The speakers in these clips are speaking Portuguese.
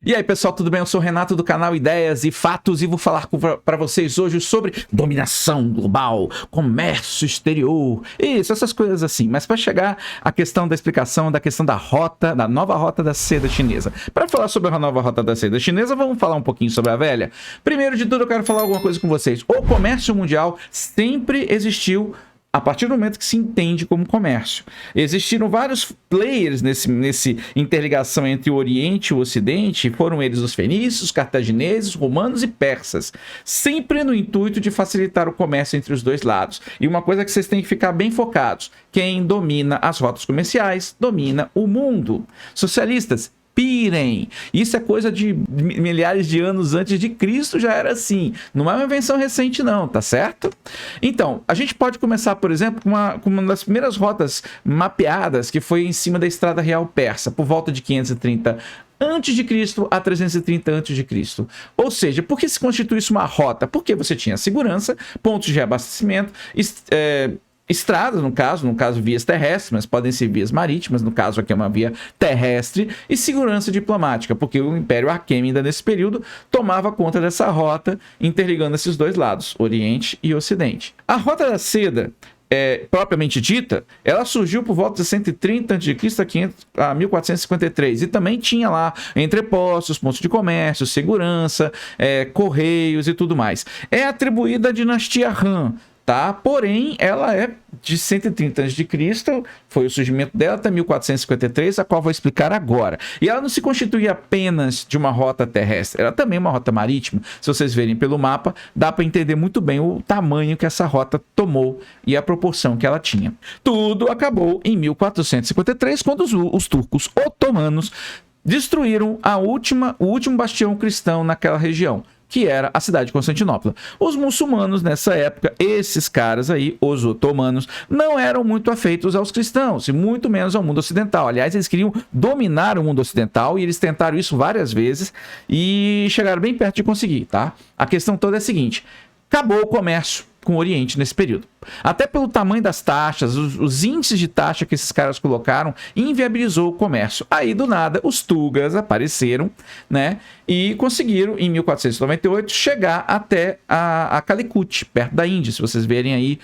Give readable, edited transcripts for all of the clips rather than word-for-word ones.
E aí, pessoal, tudo bem? Eu sou o Renato do canal Ideias e Fatos e vou falar para vocês hoje sobre dominação global, comércio exterior, isso, essas coisas assim. Mas para chegar à questão da explicação da questão da rota, da nova rota da seda chinesa. Para falar sobre a nova rota da seda chinesa, vamos falar um pouquinho sobre a velha. Primeiro de tudo, eu quero falar alguma coisa com vocês. O comércio mundial sempre existiu a partir do momento que se entende como comércio. Existiram vários players nesse interligação entre o Oriente e o Ocidente, foram eles os fenícios, cartagineses, romanos e persas, sempre no intuito de facilitar o comércio entre os dois lados. E uma coisa que vocês têm que ficar bem focados: quem domina as rotas comerciais domina o mundo. Socialistas, pirem. Isso é coisa de milhares de anos antes de Cristo, já era assim. Não é uma invenção recente não, tá certo? Então, a gente pode começar, por exemplo, com uma das primeiras rotas mapeadas, que foi em cima da Estrada Real Persa, por volta de 530 a.C. a 330 a.C. Ou seja, por que se constitui isso uma rota? Porque você tinha segurança, pontos de abastecimento, estradas, no caso vias terrestres, mas podem ser vias marítimas, no caso aqui é uma via terrestre, e segurança diplomática, porque o Império Aquêmida nesse período tomava conta dessa rota, interligando esses dois lados, Oriente e Ocidente. A Rota da Seda, propriamente dita, ela surgiu por volta de 130 a.C. a 1453, e também tinha lá entrepostos, pontos de comércio, segurança, correios e tudo mais. É atribuída à dinastia Han, tá? Porém, ela é de 130 a.C., foi o surgimento dela até 1453, a qual vou explicar agora. E ela não se constitui apenas de uma rota terrestre, ela também é uma rota marítima. Se vocês verem pelo mapa, dá para entender muito bem o tamanho que essa rota tomou e a proporção que ela tinha. Tudo acabou em 1453, quando os turcos otomanos destruíram o último bastião cristão naquela região, que era a cidade de Constantinopla. Os muçulmanos, nessa época, esses caras aí, os otomanos, não eram muito afeitos aos cristãos, e muito menos ao mundo ocidental. Aliás, eles queriam dominar o mundo ocidental, e eles tentaram isso várias vezes, e chegaram bem perto de conseguir, tá? A questão toda é a seguinte: acabou o comércio com o Oriente nesse período. Até pelo tamanho das taxas, os índices de taxa que esses caras colocaram, inviabilizou o comércio. Aí, do nada, os Tugas apareceram, né? E conseguiram, em 1498, chegar até a Calicut, perto da Índia, se vocês verem aí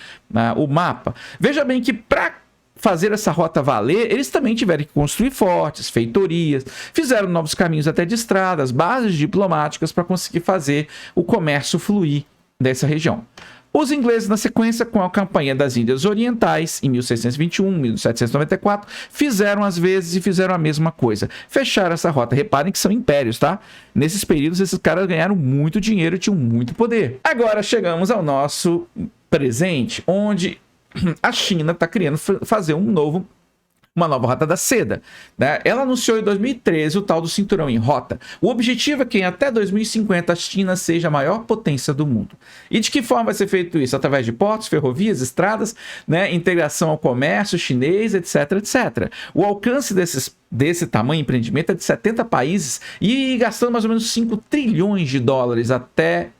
o mapa. Veja bem que para fazer essa rota valer, eles também tiveram que construir fortes, feitorias, fizeram novos caminhos até de estradas, bases diplomáticas para conseguir fazer o comércio fluir dessa região. Os ingleses, na sequência, com a campanha das Índias Orientais, em 1621, 1794, fizeram as vezes e fizeram a mesma coisa. Fecharam essa rota. Reparem que são impérios, tá? Nesses períodos, esses caras ganharam muito dinheiro e tinham muito poder. Agora chegamos ao nosso presente, onde a China está querendo fazer uma nova rota da seda, né? Ela anunciou em 2013 o tal do cinturão em rota. O objetivo é que até 2050 a China seja a maior potência do mundo. E de que forma vai ser feito isso? Através de portos, ferrovias, estradas, né? Integração ao comércio chinês, etc, etc. O alcance desse tamanho empreendimento é de 70 países e gastando mais ou menos 5 trilhões de dólares até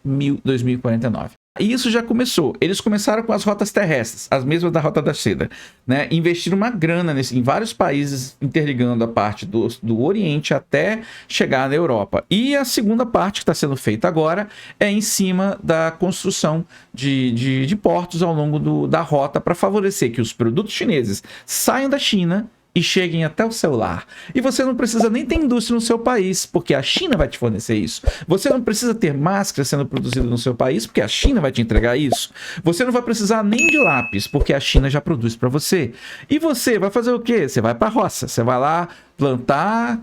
2049. E isso já começou. Eles começaram com as rotas terrestres, as mesmas da Rota da Seda, né? Investiram uma grana em vários países, interligando a parte do Oriente até chegar na Europa. E a segunda parte que está sendo feita agora é em cima da construção de portos ao longo da rota, para favorecer que os produtos chineses saiam da China e cheguem até o seu lar. E você não precisa nem ter indústria no seu país, porque a China vai te fornecer isso. Você não precisa ter máscara sendo produzida no seu país, porque a China vai te entregar isso. Você não vai precisar nem de lápis, porque a China já produz para você. E você vai fazer o quê? Você vai para a roça, você vai lá plantar,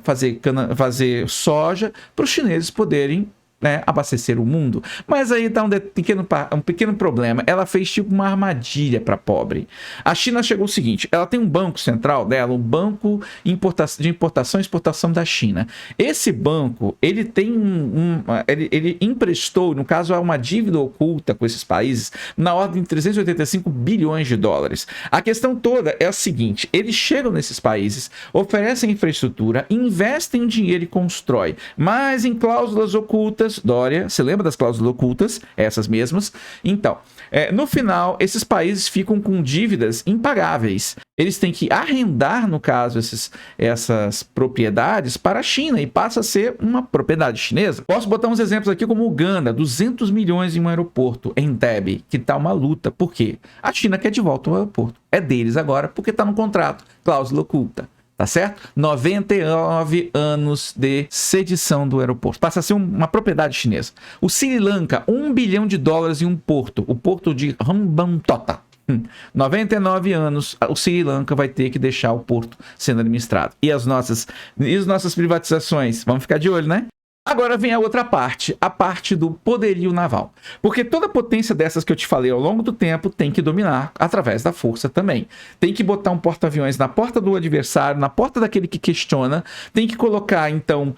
fazer soja, para os chineses poderem, né, abastecer o mundo. Mas aí tá um pequeno problema. Ela fez tipo uma armadilha para pobre. A China chegou o seguinte: ela tem um banco central dela, um banco de importação e exportação da China. Esse banco, ele tem ele emprestou, no caso, há uma dívida oculta com esses países na ordem de 385 bilhões de dólares. A questão toda é a seguinte: eles chegam nesses países, oferecem infraestrutura, investem dinheiro e constroem, mas em cláusulas ocultas ocultas, Dória, você lembra das cláusulas ocultas? Essas mesmas. Então, no final, esses países ficam com dívidas impagáveis. Eles têm que arrendar, no caso, essas propriedades para a China e passa a ser uma propriedade chinesa. Posso botar uns exemplos aqui como Uganda, 200 milhões em um aeroporto, Entebbe, que tá uma luta. Por quê? A China quer de volta o aeroporto. É deles agora porque tá no contrato, cláusula oculta. Tá certo? 99 anos de cedição do aeroporto. Passa a ser uma propriedade chinesa. O Sri Lanka, $1 bilhão em um porto. O porto de Hambantota. 99 anos, o Sri Lanka vai ter que deixar o porto sendo administrado. E as nossas privatizações? Vamos ficar de olho, né? Agora vem a outra parte, a parte do poderio naval. Porque toda potência dessas que eu te falei ao longo do tempo tem que dominar através da força também. Tem que botar um porta-aviões na porta do adversário, na porta daquele que questiona. Tem que colocar, então,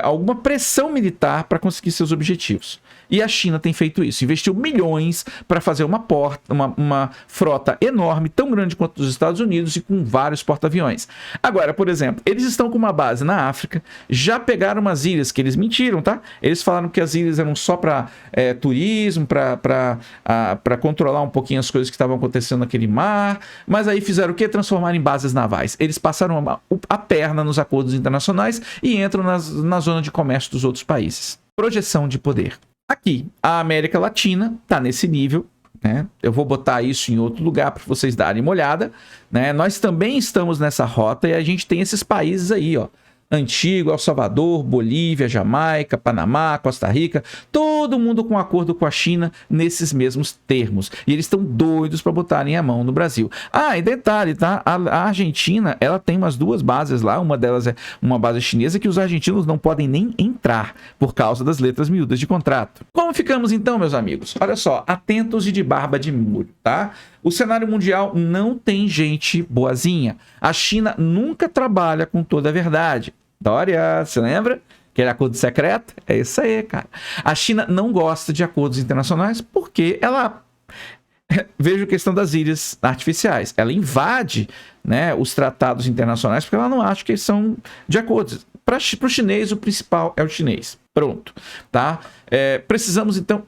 alguma pressão militar para conseguir seus objetivos. E a China tem feito isso. Investiu milhões para fazer uma frota enorme, tão grande quanto os Estados Unidos e com vários porta-aviões. Agora, por exemplo, eles estão com uma base na África, já pegaram umas ilhas que eles mentiram, tá? Eles falaram que as ilhas eram só para turismo, para controlar um pouquinho as coisas que estavam acontecendo naquele mar, mas aí fizeram o quê? Transformar em bases navais. Eles passaram a perna nos acordos internacionais e entram na zona de comércio dos outros países. Projeção de poder. Aqui, a América Latina está nesse nível, né? Eu vou botar isso em outro lugar para vocês darem uma olhada, né? Nós também estamos nessa rota e a gente tem esses países aí, ó. Antigua, El Salvador, Bolívia, Jamaica, Panamá, Costa Rica, todo mundo com acordo com a China nesses mesmos termos. E eles estão doidos para botarem a mão no Brasil. Ah, e detalhe, tá? A Argentina, ela tem umas duas bases lá, uma delas é uma base chinesa que os argentinos não podem nem entrar por causa das letras miúdas de contrato. Como ficamos então, meus amigos? Olha só, atentos e de barba de molho, tá? O cenário mundial não tem gente boazinha. A China nunca trabalha com toda a verdade. Dória, você lembra? Aquele acordo secreto? É isso aí, cara. A China não gosta de acordos internacionais porque ela... Veja a questão das ilhas artificiais. Ela invade, né, os tratados internacionais porque ela não acha que eles são de acordo. Para o chinês, o principal é o chinês. Pronto. Tá? Precisamos, então,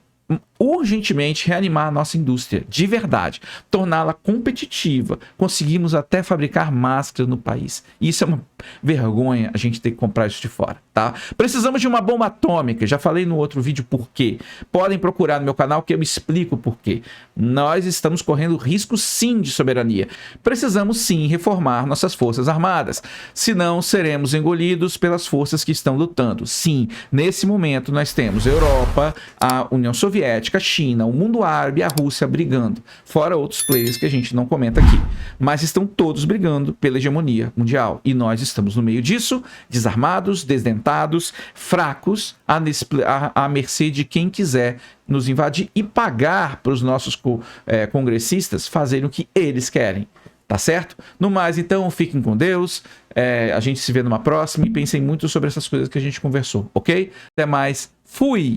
urgentemente reanimar a nossa indústria de verdade, torná-la competitiva. Conseguimos até fabricar máscaras no país. Isso é uma vergonha a gente ter que comprar isso de fora, tá? Precisamos de uma bomba atômica. Já falei no outro vídeo por quê. Podem procurar no meu canal que eu explico por quê. Nós estamos correndo risco sim de soberania. Precisamos sim reformar nossas forças armadas. Senão seremos engolidos pelas forças que estão lutando. Sim, nesse momento nós temos a Europa, a União Soviética, a China, o mundo árabe e a Rússia brigando. Fora outros players que a gente não comenta aqui. Mas estão todos brigando pela hegemonia mundial. E nós estamos no meio disso, desarmados, desdentados, fracos, à mercê de quem quiser nos invadir e pagar para os nossos congressistas fazerem o que eles querem. Tá certo? No mais, então, fiquem com Deus. A gente se vê numa próxima e pensem muito sobre essas coisas que a gente conversou, ok? Até mais. Fui!